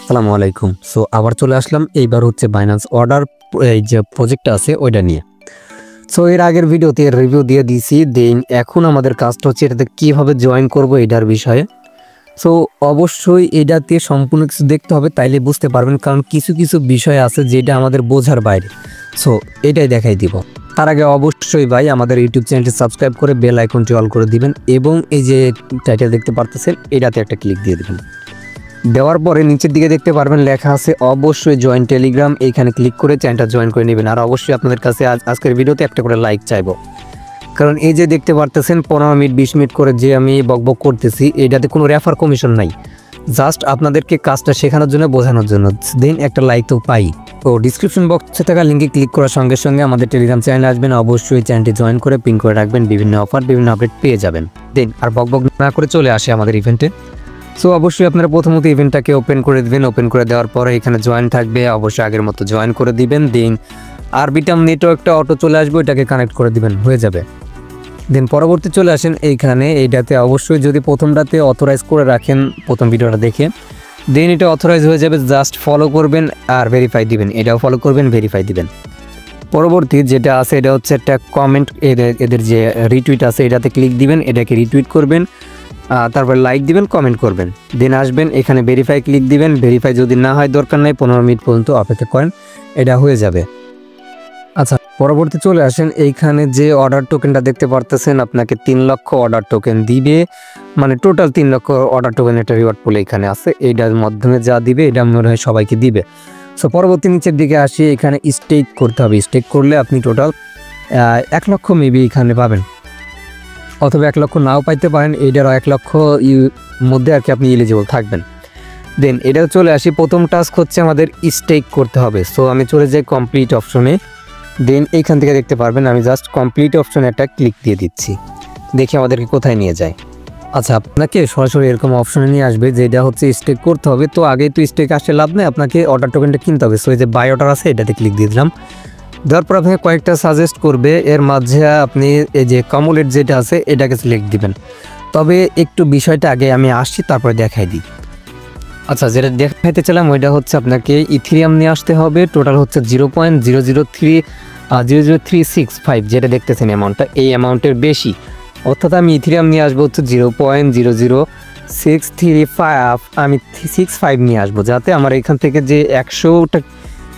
আসসালামু আলাইকুম। সো আবার চলে আসলাম, এইবার হচ্ছে বাইন্যান্স অর্ডার এই যে প্রজেক্টটা আছে ওইটা নিয়ে। সো এর আগের ভিডিওতে রিভিউ দিয়ে দিয়েছি, দেন এখন আমাদের কাজটা হচ্ছে এটাতে কীভাবে জয়েন করব এটার বিষয়ে। সো অবশ্যই এটাতে সম্পূর্ণ কিছু দেখতে হবে, তাইলে বুঝতে পারবেন, কারণ কিছু কিছু বিষয় আছে যেটা আমাদের বোঝার বাইরে। সো এটাই দেখাই দিব। তার আগে অবশ্যই ভাই আমাদের ইউটিউব চ্যানেলটি সাবস্ক্রাইব করে বেল আইকনটি অল করে দিবেন এবং এই যে টাইটেল দেখতে পারতেছেন এটাতে একটা ক্লিক দিয়ে দেবেন। দেওয়ার পরে নিচের দিকে দেখতে পারবেন লেখা আছে অবশ্যই জয়েন টেলিগ্রাম, এইখানে ক্লিক করে চ্যানেলটা জয়েন করে নেবেন। আর অবশ্যই আপনাদের কাছে আজকের ভিডিওতে একটা করে লাইক চাইবো, কারণ এই যে দেখতে পারতেছেন 15 মিনিট 20 মিনিট করে যে আমি বকবক করতেছি, এটাতে কোনো রেফার কমিশন নাই, জাস্ট আপনাদেরকে কাজটা শেখানোর জন্য, বোঝানোর জন্য। দেন একটা লাইক তো পাই। তো ডিসক্রিপশন বক্সে থাকা লিঙ্কে ক্লিক করার সঙ্গে সঙ্গে আমাদের টেলিগ্রাম চ্যানেলে আসবেন, অবশ্যই চ্যানেলটি জয়েন করে পিন করে রাখবেন, বিভিন্ন অফার বিভিন্ন আপডেট পেয়ে যাবেন। দেন আর বকবক না করে চলে আসে আমাদের ইভেন্টে। সো অবশ্যই আপনারা প্রথমত ইভেন্টটাকে ওপেন করে দিবেন। ওপেন করে দেওয়ার পরে এখানে জয়েন থাকবে, অবশ্যই আগের মতো জয়েন করে দিবেন। দেন আরবিটাম নেটওয়ার্কটা অটো চলে আসবে, এটাকে কানেক্ট করে দিবেন, হয়ে যাবে। দেন পরবর্তী চলে আসেন এইখানে, এইটাতে অবশ্যই যদি প্রথমটাতে অথরাইজ করে রাখেন প্রথম ভিডিওটা দেখে, দেন এটা অথরাইজ হয়ে যাবে, জাস্ট ফলো করবেন আর ভেরিফাই দিবেন, এটাও ফলো করবেন, ভেরিফাই দিবেন। পরবর্তী যেটা আছে এটা হচ্ছে একটা কমেন্ট, এদের যে রিটুইট আছে এটাতে ক্লিক দিবেন, এটাকে রিটুইট করবেন, তারপর লাইক দিবেন, কমেন্ট করবেন। দেন আসবেন এখানে ভেরিফাই ক্লিক দিবেন। ভেরিফাই যদি না হয় দরকার নাই, 15 মিনিট পর্যন্ত অপেক্ষা করেন, এটা হয়ে যাবে। আচ্ছা, পরবর্তী চলে আসেন এইখানে যে অর্ডার টোকেনটা দেখতে পারতেছেন, আপনাকে 3 লক্ষ অর্ডার টোকেন দিবে, মানে টোটাল 3 লক্ষ অর্ডার টোকেন একটা রিওয়ার্ড পুল এখানে আছে, এইটার মাধ্যমে যা দিবে এটা মনে হয় সবাইকে দিবে। সো পরবর্তী নিচের দিকে আসি, এখানে স্টেক করতে হবে। স্টেক করলে আপনি টোটাল 1 লক্ষ মেবি এখানে পাবেন, অথবা 1 লক্ষ নাও পাইতে পারেন, এইটারও 1 লক্ষ মধ্যে আর কি আপনি এলিজিবল থাকবেন। দেন এটাও চলে আসি, প্রথম টাস্ক হচ্ছে আমাদের স্টেক করতে হবে। সো আমি চলে যাই কমপ্লিট অপশনে। দেন এইখান থেকে দেখতে পারবেন আমি জাস্ট কমপ্লিট অপশনে একটা ক্লিক দিয়ে দিচ্ছি, দেখি আমাদেরকে কোথায় নিয়ে যায়। আচ্ছা, আপনাকে সরাসরি এরকম অপশনে নিয়ে আসবে যে এটা হচ্ছে স্টেক করতে হবে। তো আগেই তো স্টেক আসলে লাভ নেই, আপনাকে অর্ডার টোকেনটা কিনতে হবে। সো এই যে বাই অর্ডার আছে এটাতে ক্লিক দিয়ে দিলাম। দেওয়ার পর আপনাকে কয়েকটা সাজেস্ট করবে, এর মাঝে আপনি এই যে কমুলেট যেটা আছে এটাকে সিলেক্ট দিবেন। তবে একটু বিষয়টা আগে আমি আসছি, তারপরে দেখাই দিই। আচ্ছা, যেটা দেখাইতে চাইলাম ওইটা হচ্ছে আপনাকে ইথিরিয়াম নিয়ে আসতে হবে। টোটাল হচ্ছে 0.00365, যেটা দেখতেছেন অ্যামাউন্টটা, এই অ্যামাউন্টের বেশি, অর্থাৎ আমি ইথিরিয়াম নিয়ে আসবো হচ্ছে 0.00635, আমি 65 নিয়ে আসবো, যাতে আমার এখান থেকে যে 100টা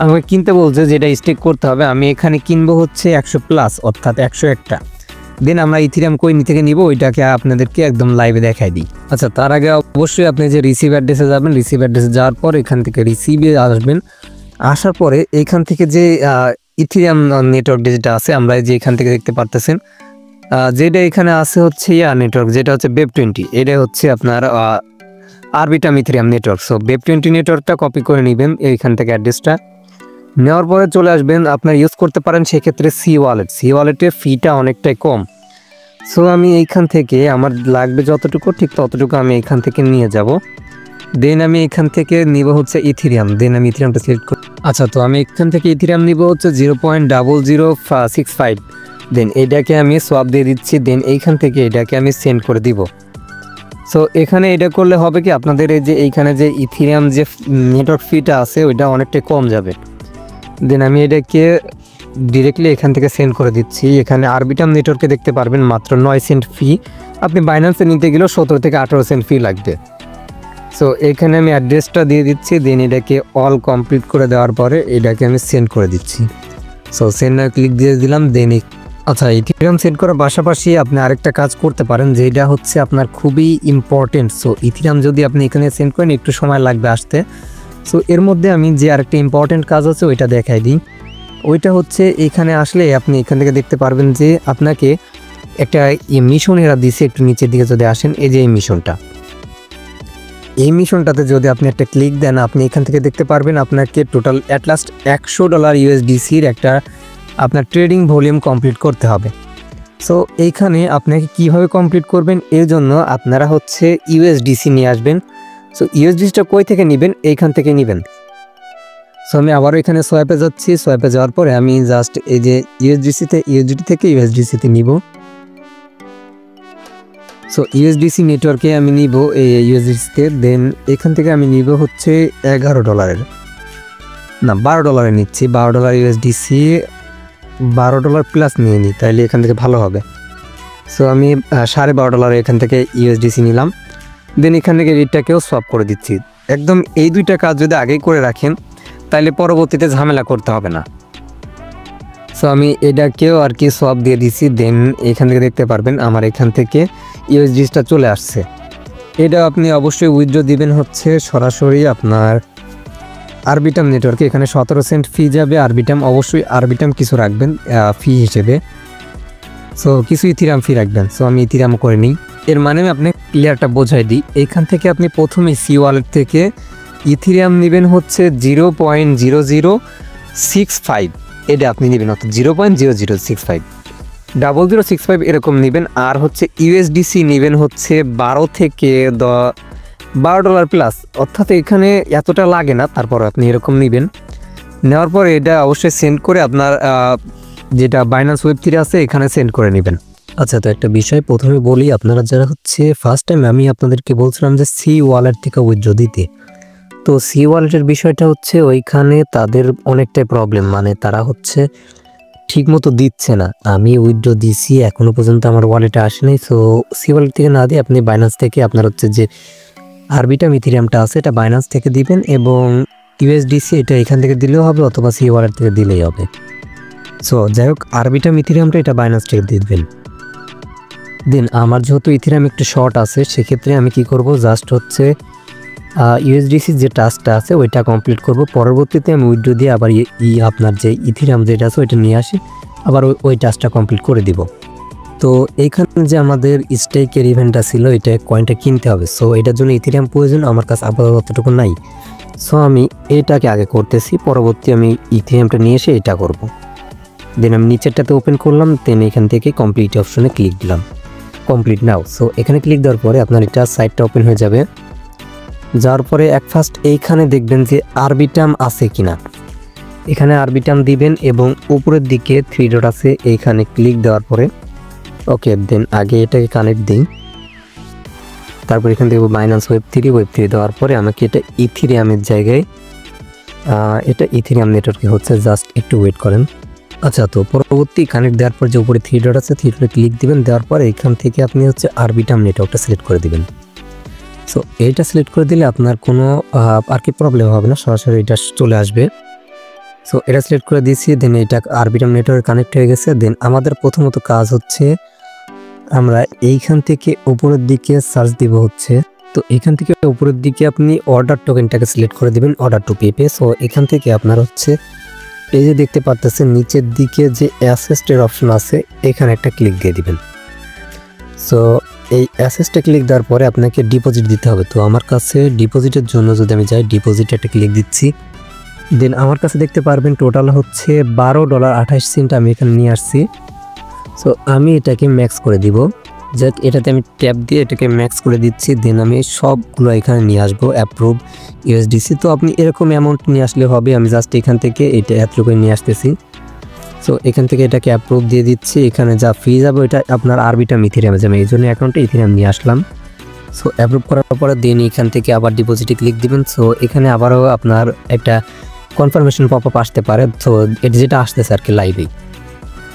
আমাকে কিনতে বলছে যেটা স্টেক করতে হবে, আমি এখানে কিনবো হচ্ছে 100+, অর্থাৎ 101টা। দেন আমরা ইথিরিয়াম কই থেকে নিব ওইটাকে আপনাদেরকে একদম লাইভে দেখাই দিই। আচ্ছা, তার আগে অবশ্যই আপনি যে রিসিভ অ্যাড্রেসে যাবেন, রিসিভ অ্যাড্রেসে যাওয়ার পর এখান থেকে রিসিভে আসবেন। আসার পরে এইখান থেকে যে ইথিরিয়াম নেটওয়ার্ক যেটা আছে, আমরা যে এখান থেকে দেখতে পারতেছেন যেটা এখানে আছে হচ্ছে নেটওয়ার্ক, যেটা হচ্ছে Web20, এটা হচ্ছে আপনার Arbitrum Ethereum network. So Web20 নেটওয়ার্কটা কপি করে নেবেন এইখান থেকে অ্যাড্রেসটা। নেওয়ার পরে চলে আসবেন, আপনার ইউজ করতে পারেন সেক্ষেত্রে সি ওয়ালেটের ফিটা অনেকটাই কম। সো আমি এইখান থেকে আমার লাগবে যতটুকু, ঠিক ততটুকু আমি এইখান থেকে নিয়ে যাব। দেন আমি এখান থেকে নিব হচ্ছে ইথিরিয়াম। দেন আমি ইথিরিয়ামটা সিলেক্ট করি। আচ্ছা, তো আমি এখান থেকে ইথিরিয়াম নিব হচ্ছে 0.0065। দেন এটাকে আমি সোয়াপ দিয়ে দিচ্ছি। দেন এইখান থেকে এটাকে আমি সেন্ড করে দিব। সো এখানে এটা করলে হবে কি, আপনাদের এই যে এইখানে যে ইথিরিয়াম যে নেটওয়ার্ক ফিটা আছে ওইটা অনেকটাই কম যাবে। দেন আমি এটাকে ডিরেক্টলি এখান থেকে সেন্ড করে দিচ্ছি। এখানে আরবিটাম নেটওয়ার্কে দেখতে পারবেন মাত্র 9 সেন্ট ফি, আপনি বাইন্যান্সে নিতে গেলেও 17 থেকে 18 সেন্ট ফি লাগবে। সো এখানে আমি অ্যাড্রেসটা দিয়ে দিচ্ছি। দেন এটাকে অল কমপ্লিট করে দেওয়ার পরে এটাকে আমি সেন্ড করে দিচ্ছি। সো সেন্ডার ক্লিক দিয়ে দিলাম। দেন আচ্ছা, ইথিরিয়াম সেন্ড করার পাশাপাশি আপনি আরেকটা কাজ করতে পারেন, যেটা হচ্ছে আপনার খুবই ইম্পর্টেন্ট। সো ইথিরিয়াম যদি আপনি এখানে সেন্ড করেন একটু সময় লাগবে আসতে। সো এর মধ্যে আমি যে আরেকটা ইম্পর্টেন্ট কাজ আছে ওইটা দেখাই দিই। ওইটা হচ্ছে এখানে আসলে আপনি এখান থেকে দেখতে পারবেন যে আপনাকে একটা মিশন এরা দিছে, একটু নিচের দিকে যদি আসেন, এই যে এই মিশনটাতে যদি আপনি একটা ক্লিক দেন, আপনি এখান থেকে দেখতে পারবেন আপনাকে টোটাল অ্যাট লাস্ট $100 USDCর একটা আপনার ট্রেডিং ভলিউম কমপ্লিট করতে হবে। সো এইখানে আপনাকে কিভাবে কমপ্লিট করবেন, এর জন্য আপনারা হচ্ছে USDC নিয়ে আসবেন। সো USDCটা কই থেকে নেবেন, এইখান থেকে নেবেন। সো আমি আবারও এখানে সোয়াইপে যাচ্ছি। সোয়াইপে যাওয়ার পরে আমি জাস্ট এই যে USDT থেকে USDT নিব। সো ইউএসডিসি নেটওয়ার্কে আমি নিব এই ইউএসডিসিতে, দেন এখান থেকে আমি নিব হচ্ছে $11 না $12 নিচ্ছি, $12 ইউএসডিসি, $12 প্লাস নিয়ে নিই, তাইলে এখান থেকে ভালো হবে। সো আমি $12.5 এখান থেকে ইউএসডিসি নিলাম, দেন এখান থেকে রেটটাকেও সোয়াপ করে দিচ্ছি। একদম এই দুইটা কাজ যদি আগেই করে রাখেন তাহলে পরবর্তীতে ঝামেলা করতে হবে না। সো আমি এটাকেও আর কি সোয়াপ দিয়ে দিছি, দেন এখান থেকে দেখতে পারবেন আমার এখান থেকে ইউএসডিসিটা চলে আসছে। এটা আপনি অবশ্যই উইথড্র দিবেন হচ্ছে সরাসরি আপনার আরবিটাম নেটওয়ার্কে। এখানে 17 সেন্ট ফি যাবে আরবিটাম, অবশ্যই আরবিটাম কিছু রাখবেন ফি হিসেবে। সো কিছু ইথিরাম ফি রাখবেন। সো আমি ইথিরাম করে নিই। এর মানে আমি আপনি ক্লিয়ারটা বোঝাই দিই। এখান থেকে আপনি প্রথমে সি ওয়ালেট থেকে ইথিরিয়াম নেবেন হচ্ছে 0.0065, এটা আপনি নেবেন, অর্থাৎ 0.0065 0065 এরকম নেবেন। আর হচ্ছে ইউএসডিসি নেবেন হচ্ছে $12 প্লাস, অর্থাৎ এখানে এতটা লাগে না, তারপর আপনি এরকম নেবেন। নেওয়ার পর এটা অবশ্যই সেন্ড করে আপনার যেটা বাইন্যান্স ওয়েব3 আছে এখানে সেন্ড করে নেবেন। আচ্ছা, তো একটা বিষয় প্রথমে বলি, আপনারা যারা হচ্ছে ফার্স্ট টাইম, আমি আপনাদেরকে বলছিলাম যে সি ওয়ালেট থেকে উইথড্র দিতে। তো সি ওয়ালেটের বিষয়টা হচ্ছে ওইখানে তাদের অনেকটাই প্রবলেম, মানে তারা হচ্ছে ঠিকমতো দিচ্ছে না। আমি উইথড্র দিছি, এখনও পর্যন্ত আমার ওয়ালেটে আসে নাই। সো সি ওয়ালেট থেকে না দিয়ে আপনি বাইন্যান্স থেকে আপনার হচ্ছে যে আরবিটাম ইথিরিয়ামটা আছে এটা বাইন্যান্স থেকে দিবেন, এবং ইউএসডিসি এটা এখান থেকে দিলেও হবে অথবা সি ওয়ালেট থেকে দিলেই হবে। সো যাই হোক, আরবিটাম ইথিরিয়ামটা এটা বাইন্যান্স থেকে দিবেন। দেন আমার যেহেতু ইথিরিয়াম একটু শর্ট আছে, সেক্ষেত্রে আমি কি করব, জাস্ট হচ্ছে ইউএসডিসির যে টাস্কটা আছে ওইটা কমপ্লিট করব। পরবর্তীতে আমি উইথড্র দিয়ে আবার আপনার যে ইথিরিয়াম যেটা আছে ওইটা নিয়ে আসি, আবার ওই টাস্কটা কমপ্লিট করে দিব। তো এইখানে যে আমাদের স্টেকের ইভেন্টটা ছিল, এটা কয়েনটা কিনতে হবে। সো এটার জন্য ইথিরিয়াম প্রয়োজন, আমার কাছে আপাতত অতটুকু নাই। সো আমি এটাকে আগে করতেছি, পরবর্তী আমি ইথিরিয়ামটা নিয়ে এসে এটা করব। দেন আমি নিচেরটাতে ওপেন করলাম, দেন এখান থেকে কমপ্লিট অপশনে ক্লিক দিলাম, কমপ্লিট নাও। সো এখানে ক্লিক দেওয়ার পরে আপনার এটা সাইটটা ওপেন হয়ে যাবে। যাওয়ার পরে ফার্স্ট এইখানে দেখবেন যে আরবিটাম আছে কিনা, এখানে আরবিটাম দিবেন এবং উপরের দিকে 3 ডট আছে, এইখানে ক্লিক দেওয়ার পরে ওকে। দেন আগে এটাকে কানেক্ট দিই, তারপর এখান থেকে বাইন্যান্স ওয়েব3 দেওয়ার পরে আমাকে এটা ইথিরিয়ামের জায়গায়, এটা ইথিরিয়াম নেটওয়ার্কে হচ্ছে, জাস্ট একটু ওয়েট করেন। আচ্ছা, তো পরবর্তী কানেক্ট দেওয়ার পর যে উপরে 3 ডট আছে 3 ডটে ক্লিক দিবেন, দেওয়ার পর এখান থেকে আপনি হচ্ছে আরবিটাম নেটওয়ার্কটা সিলেক্ট করে দিবেন। সো এইটা সিলেক্ট করে দিলে আপনার কোনো আর কি প্রবলেম হবে না, সরাসরি এটা চলে আসবে। সো এটা সিলেক্ট করে দিয়েছি, দেন এটা আরবিটাম নেটওয়ার্ক কানেক্ট হয়ে গেছে। দেন আমাদের প্রথমত কাজ হচ্ছে আমরা এইখান থেকে উপরের দিকে সার্চ দিব হচ্ছে, তো এখান থেকে উপরের দিকে আপনি অর্ডার টোকেনটাকে সিলেক্ট করে দিবেন, অর্ডার টু পেপে। সো এখান থেকে আপনার হচ্ছে এই যে দেখতে পারতেছেন নিচের দিকে যে অ্যাসেস্টের অপশন আছে, এখানে একটা ক্লিক দিয়ে দিবেন। সো এই অ্যাসেসটা ক্লিক দেওয়ার পরে আপনাকে ডিপোজিট দিতে হবে। তো আমার কাছে ডিপোজিটের জন্য যদি আমি যাই, ডিপোজিটে একটা ক্লিক দিচ্ছি, দেন আমার কাছে দেখতে পারবেন টোটাল হচ্ছে $12.28 আমি এখানে নিয়ে আসছি। সো আমি এটাকে ম্যাক্স করে দিব, যাক এটাতে আমি ট্যাপ দিয়ে এটাকে ম্যাক্স করে দিচ্ছি। দেন আমি সবগুলো এখানে নিয়ে আসবো, অ্যাপ্রুভ ইউএসডিসি। তো আপনি এরকম অ্যামাউন্ট নিয়ে আসলে হবে, আমি জাস্ট এখান থেকে এটা এতটুকু নিয়ে আসতেছি। সো এখান থেকে এটাকে অ্যাপ্রুভ দিয়ে দিচ্ছি, এখানে যা ফি যাবে ওইটা আপনার আরবিটাম ইথিরিয়ামে যাবে, এই জন্য অ্যাকাউন্টে ইথিরিয়াম নিয়ে আসলাম। সো অ্যাপ্রুভ করার পরে দেন এখান থেকে আবার ডিপোজিটে ক্লিক দিবেন। সো এখানে আবারও আপনার একটা কনফার্মেশন পপআপ আসতে পারে, সো এটা যেটা আসতেছে আর কি লাইভেই।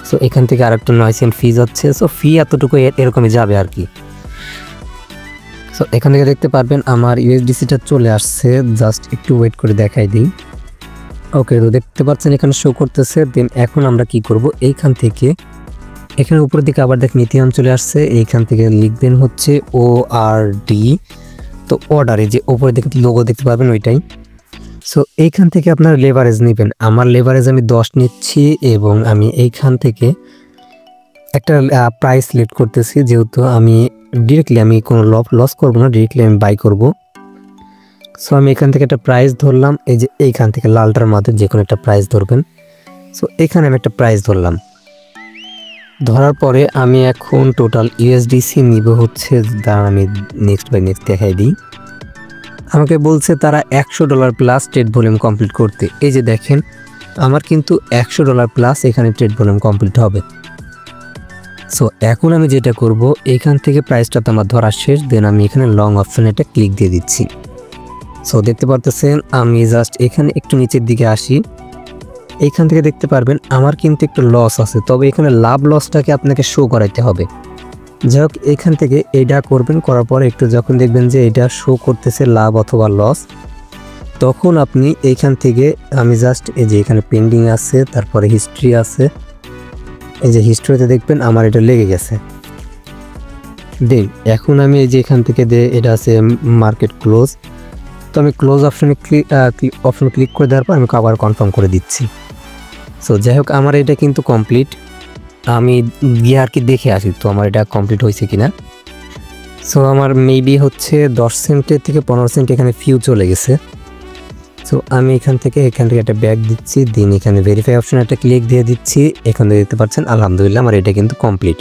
সো এখান থেকে আরেকটা 9 সেন্ট ফি যাচ্ছে, সো ফি এতটুকু এরকমই যাবে আর কি। সো এখান থেকে দেখতে পারবেন আমার ইউএসডিসিটা চলে আসছে, জাস্ট একটু ওয়েট করে দেখাই দিই। ওকে, তো দেখতে পাচ্ছেন এখানে শো করতেছে। দেন এখন আমরা কি করব, এইখান থেকে এখানে উপরের দিকে আবার দেখেন ইথিরিয়াম চলে আসছে, এইখান থেকে লিখবেন হচ্ছে ORD। তো অর্ডারে যে উপরে দিকে লোগো দেখতে পারবেন ওইটাই। সো এইখান থেকে আপনার লেভারেজ নেবেন, আমার লেভারেজ আমি 10 নিচ্ছি, এবং আমি এইখান থেকে একটা প্রাইস সিলেক্ট করতেছি, যেহেতু আমি ডিরেক্টলি আমি কোনো লস করবো না, ডিরেক্টলি আমি বাই করব। সো আমি এখান থেকে একটা প্রাইস ধরলাম, এই যে এইখান থেকে লালটার মধ্যে যে কোনো একটা প্রাইস ধরবেন। সো এখানে আমি একটা প্রাইস ধরলাম, ধরার পরে আমি এখন টোটাল ইউএসডিসি নিব হচ্ছে, আমি নেক্সট বাই নেক্সট দেখাই দিই। আমাকে বলছে তারা $100 প্লাস ট্রেড ভলিউম কমপ্লিট করতে। এই যে দেখেন আমার কিন্তু $100 প্লাস এখানে ট্রেড ভলিউম কমপ্লিট হবে। সো এখন আমি যেটা করব, এখান থেকে প্রাইসটা তো আমার ধরা শেষ, দেন আমি এখানে লং অপশানে একটা ক্লিক দিয়ে দিচ্ছি। সো দেখতে পারতেছেন আমি জাস্ট এখানে একটু নিচের দিকে আসি, এইখান থেকে দেখতে পারবেন আমার কিন্তু একটু লস আছে, তবে এখানে লাভ লসটাকে আপনাকে শো করাইতে হবে। যাই হোক, এখান থেকে এটা করবেন, করার পরে একটু যখন দেখবেন যে এটা শো করতেছে লাভ অথবা লস, তখন আপনি এইখান থেকে আমি জাস্ট এই যে এখানে পেন্ডিং আছে, তারপরে হিস্ট্রি আছে, এই যে হিস্ট্রিতে দেখবেন আমার এটা লেগে গেছে। দেন এখন আমি এই যে এখান থেকে এটা আছে মার্কেট ক্লোজ, তো আমি ক্লোজ অপশনে ক্লিক করে দেওয়ার পর আমি আবার কনফার্ম করে দিচ্ছি। সো যাই হোক, আমার এটা কিন্তু কমপ্লিট। আমি গিয়ে আর কি দেখে আসি তো আমার এটা কমপ্লিট হয়েছে কিনা। সো আমার মেবি হচ্ছে 10 সেন্টের থেকে 15 সেন্ট এখানে ফিউ চলে গেছে। সো আমি এখান থেকে একটা ব্যাক দিচ্ছি, দিন এখানে ভেরিফাই অপশন একটা ক্লিক দিয়ে দিচ্ছি। এখানে দেখতে পাচ্ছেন আলহামদুলিল্লাহ আমার এটা কিন্তু কমপ্লিট।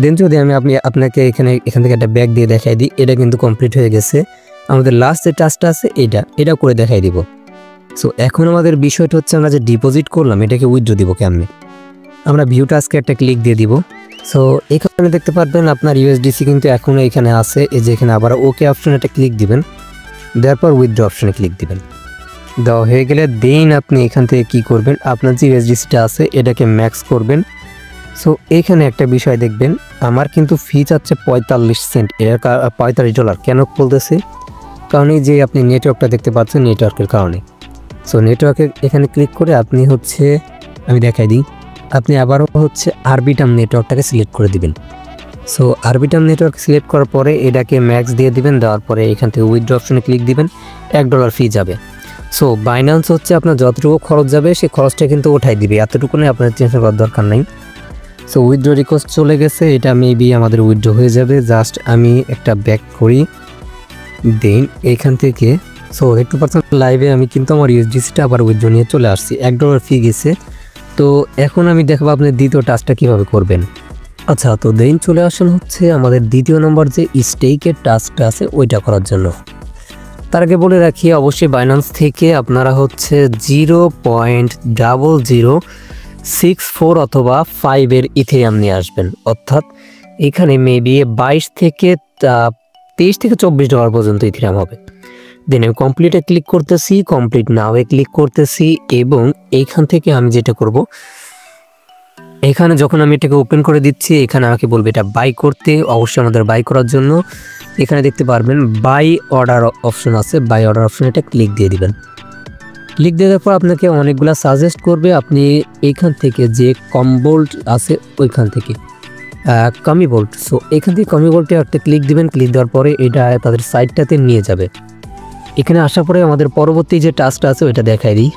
দেন যদি আমি আপনাকে এখান থেকে একটা ব্যাক দিয়ে দেখাই দিই, এটা কিন্তু কমপ্লিট হয়ে গেছে। আমাদের লাস্ট যে টাস্কটা আছে এটা করে দেখাই দিব। সো এখন আমাদের বিষয়টা হচ্ছে আমরা যে ডিপোজিট করলাম এটাকে উইথড্র দিব কেমনে। আমরা ভিউ টাস্কে একটা ক্লিক দিয়ে দিব। সো এখানে দেখতে পারবেন আপনার ইউএসডিসি কিন্তু এখনও এখানে আছে, এই যে এখানে আবার ওকে অপশনে একটা ক্লিক দিবেন, দেওয়ার পর উইথড্র অপশনে ক্লিক দিবেন। দেওয়া হয়ে গেলে দেন আপনি এখান থেকে কি করবেন, আপনার যে ইউএসডিসিটা আছে এটাকে ম্যাক্স করবেন। সো এইখানে একটা বিষয় দেখবেন, আমার কিন্তু ফি চাচ্ছে 45 সেন্ট, এর $45 কেন বলতেছে, কারণ এই যে আপনি নেটওয়ার্কটা দেখতে পাচ্ছেন, নেটওয়ার্কের কারণে। সো নেটওয়ার্কে এখানে ক্লিক করে আপনি হচ্ছে আমি দেখাই দিই, আপনি আবারও হচ্ছে আরবিটাম নেটওয়ার্কটাকে সিলেক্ট করে দিবেন। সো আরবিটাম নেটওয়ার্ক সিলেক্ট করার পরে এটাকে ম্যাক্স দিয়ে দিবেন, দেওয়ার পরে এখান থেকে উইথড্র অপশনে ক্লিক দিবেন, $1 ফি যাবে। সো বাইন্যান্স হচ্ছে আপনার যতটুকু খরচ যাবে সেই খরচটা কিন্তু উঠাই দিবে, এতটুকু নিয়ে আপনার টেনশন করার দরকার নাই। সো উইথড্র রিকোয়েস্ট চলে গেছে, এটা মেবি আমাদের উইথড্র হয়ে যাবে। জাস্ট আমি একটা ব্যাক করি, দেন এইখান থেকে সো দেখতে পাচ্ছেন লাইভে আমি কিন্তু আমার ইউএসডিসিটা আবার উইথড্র নিয়ে চলে আসছি, $1 ফি গেছে। তো এখন আমি দেখাবো আপনি দ্বিতীয় টাস্কটা কীভাবে করবেন। আচ্ছা, তো দেন চলে আসুন হচ্ছে আমাদের দ্বিতীয় নম্বর যে স্টেকের টাস্কটা আছে ওইটা করার জন্য। তার আগে বলে রাখি, অবশ্যই বাইন্যান্স থেকে আপনারা হচ্ছে 0.0064 অথবা 5 এর ইথেরিয়াম নিয়ে আসবেন, অর্থাৎ এখানে মেবি 22 থেকে 23 থেকে $24 পর্যন্ত ইথেরিয়াম হবে। দেন আমি কমপ্লিটে ক্লিক করতেছি, কমপ্লিট নাওয়ে ক্লিক করতেছি, এবং এইখান থেকে আমি যেটা করব, এখানে যখন আমি এটাকে ওপেন করে দিচ্ছি এখানে আমাকে বলবে এটা বাই করতে। অবশ্যই আমাদের বাই করার জন্য এখানে দেখতে পারবেন বাই অর্ডার অপশন আছে, বাই অর্ডার অপশন এটা ক্লিক দিয়ে দিবেন। ক্লিক দেওয়ার পর আপনাকে অনেকগুলো সাজেস্ট করবে, আপনি এইখান থেকে যে কমবোল্ট আছে ওইখান থেকে কমিবোল্ট, সো এখান থেকে কমিবোল্টে একটা ক্লিক দিবেন। ক্লিক দেওয়ার পরে এটা তাদের সাইটটাতে নিয়ে যাবে। এখানে আসার পরে আমাদের পরবর্তী যে টাস্কটা আছে ওইটা দেখাই দিই।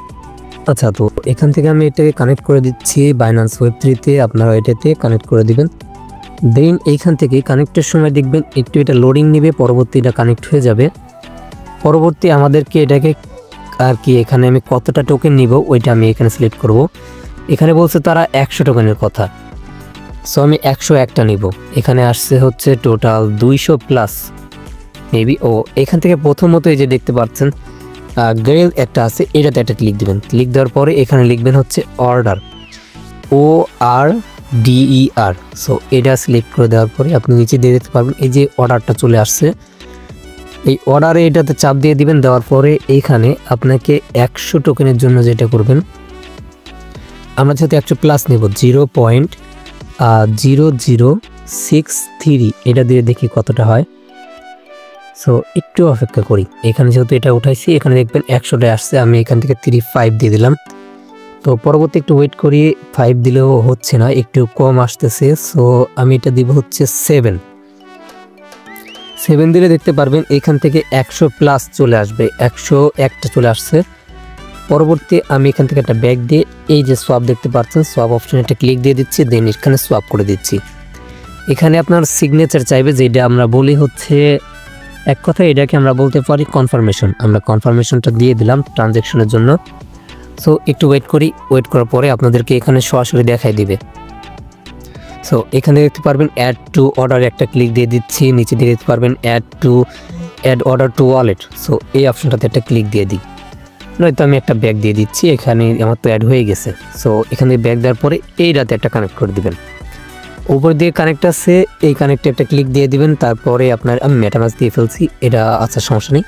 আচ্ছা, তো এখান থেকে আমি এটাকে কানেক্ট করে দিচ্ছি বাইন্যান্স ওয়েব3তে, আপনারা এটাতে কানেক্ট করে দিবেন। দেন এইখান থেকে কানেক্টের সময় দেখবেন একটু এটা লোডিং নেবে, পরবর্তী এটা কানেক্ট হয়ে যাবে। পরবর্তী আমাদেরকে এটাকে আর কি এখানে আমি কতটা টোকেন নিব ওইটা আমি এখানে সিলেক্ট করব। এখানে বলছে তারা 100 টোকেনের কথা, সো আমি 101টা নিব। এখানে আসছে হচ্ছে টোটাল 200 প্লাস মেবি। ও এখান থেকে প্রথমত এই যে দেখতে পাচ্ছেন গ্রেল একটা আছে, এটাতে একটা ক্লিক দিবেন। ক্লিক দেওয়ার পরে এখানে লিখবেন হচ্ছে অর্ডার, ORDER। সো এটা সিলেক্ট করে দেওয়ার পরে আপনি নিচে দিয়ে দিতে পারবেন, এই যে অর্ডারটা চলে আসছে, এই অর্ডারে এটাতে চাপ দিয়ে দিবেন। দেওয়ার পরে এইখানে আপনাকে 100 টোকেনের জন্য যেটা করবেন, আমরা যেহেতু 100 প্লাস নেব, 0.0063 এটা দিয়ে দেখি কতটা হয়। সো একটু অপেক্ষা করি, এখানে যেহেতু এটা উঠাইছি এখানে দেখবেন 100টায় আসছে, আমি এখান থেকে 35 দিয়ে দিলাম। তো পরবর্তী একটু ওয়েট করি, 5 দিলেও হচ্ছে না, একটু কম আসতেছে। সো আমি এটা দিব হচ্ছে 7 দিলে দেখতে পারবেন এখান থেকে 100 প্লাস চলে আসবে, 101টা চলে আসছে। পরবর্তী আমি এখান থেকে একটা ব্যাক দিয়ে এই যে সোয়াপ দেখতে পাচ্ছেন, সোয়াপ অপশনে একটা ক্লিক দিয়ে দিচ্ছি, দেন এখানে সোয়াপ করে দিচ্ছি। এখানে আপনার সিগনেচার চাইবে, যেটা আমরা বলি হচ্ছে এক কথা এটাকে আমরা বলতে পারি কনফার্মেশন। আমরা কনফার্মেশনটা দিয়ে দিলাম ট্রানজ্যাকশনের জন্য। সো একটু ওয়েট করি, ওয়েট করার পরে আপনাদেরকে এখানে সরাসরি দেখাই দিবে। সো এখানে দেখতে পারবেন অ্যাড টু অর্ডার একটা ক্লিক দিয়ে দিচ্ছি, নিচে দিয়ে দেখতে পারবেন add order to wallet. So এই অপশনটাতে একটা ক্লিক দিয়ে দিই, নয়তো আমি একটা ব্যাগ দিয়ে দিচ্ছি, এখানে আমার তো অ্যাড হয়ে গেছে। সো এখানে ব্যাগ দেওয়ার পরে এই রাতে একটা কানেক্ট করে দিবেন। উপর দিয়ে কানেক্ট আছে, এই কানেক্টে একটা ক্লিক দিয়ে দিবেন। তারপরে আপনার আমি মেটামাস্ক দিয়ে ফেলছি, এটা আচ্ছা সমস্যা নেই।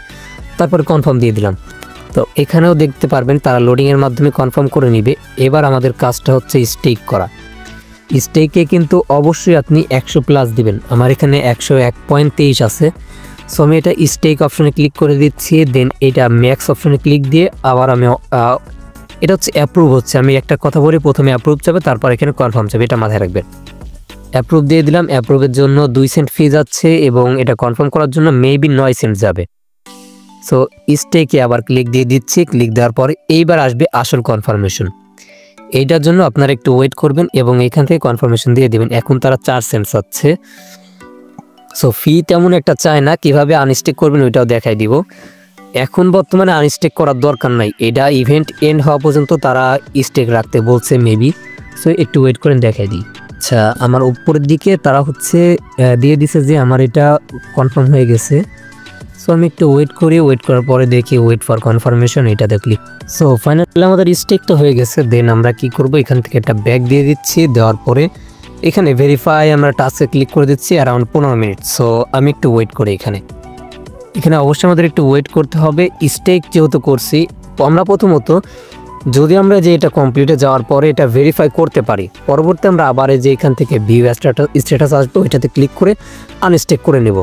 তারপরে কনফার্ম দিয়ে দিলাম। তো এখানেও দেখতে পারবেন তারা লোডিংয়ের মাধ্যমে কনফার্ম করে নিবে। এবার আমাদের কাজটা হচ্ছে স্টেক করা। স্টেকে কিন্তু অবশ্যই আপনি 100+ দিবেন। আমার এখানে 101.23 আছে। সো আমি এটা স্টেক অপশনে ক্লিক করে দিচ্ছি, দেন এটা ম্যাক্স অপশনে ক্লিক দিয়ে আবার আমি এটা হচ্ছে অ্যাপ্রুভ হচ্ছে। আমি একটা কথা বলি, প্রথমে অ্যাপ্রুভ যাবে, তারপর এখানে কনফার্ম যাবে, এটা মাথায় রাখবেন। অ্যাপ্রুভ দিয়ে দিলাম। অ্যাপ্রুভের জন্য 2 সেন্ট ফি যাচ্ছে এবং এটা কনফার্ম করার জন্য মেবি 9 সেন্ট যাবে। সো স্টেকে আবার ক্লিক দিয়ে দিচ্ছি। ক্লিক দেওয়ার পরে এইবার আসবে আসল কনফার্মেশন। এইটার জন্য আপনারা একটু ওয়েট করবেন এবং এখান থেকে কনফার্মেশন দিয়ে দেবেন। এখন তারা 4 সেন্ট চাচ্ছে। সো ফি তেমন একটা চায় না, কিভাবে আনস্টেক করবেন ওইটাও দেখাই দিব। এখন বর্তমানে আনস্টেক করার দরকার নাই, এটা ইভেন্ট এন্ড হওয়া পর্যন্ত তারা স্টেক রাখতে বলছে মেবি। সো একটু ওয়েট করেন, দেখাই দিই। আচ্ছা, আমার উপরের দিকে তারা হচ্ছে দিয়ে দিছে যে আমার এটা কনফার্ম হয়ে গেছে। সো আমি একটু ওয়েট করি, ওয়েট করার পরে দেখি ওয়েট ফর কনফার্মেশন, এটাতে ক্লিক। সো ফাইনালি আমাদের স্টেক তো হয়ে গেছে। দেন আমরা কি করব, এখান থেকে একটা ব্যাক দিয়ে দিচ্ছি। দেওয়ার পরে এখানে ভেরিফাই আমরা টাস্কে ক্লিক করে দিচ্ছি অ্যারাউন্ড 15 মিনিট। সো আমি একটু ওয়েট করি। এখানে অবশ্যই আমাদের একটু ওয়েট করতে হবে। স্টেক যেহেতু করছি আমরা প্রথমত, যদি আমরা যে এটা কমপ্লিটে যাওয়ার পরে এটা ভেরিফাই করতে পারি, পরবর্তী আমরা আবার যে এখান থেকে ভিউ স্ট্যাটাস আসবে ওইটাতে ক্লিক করে আনস্টেক করে নেব।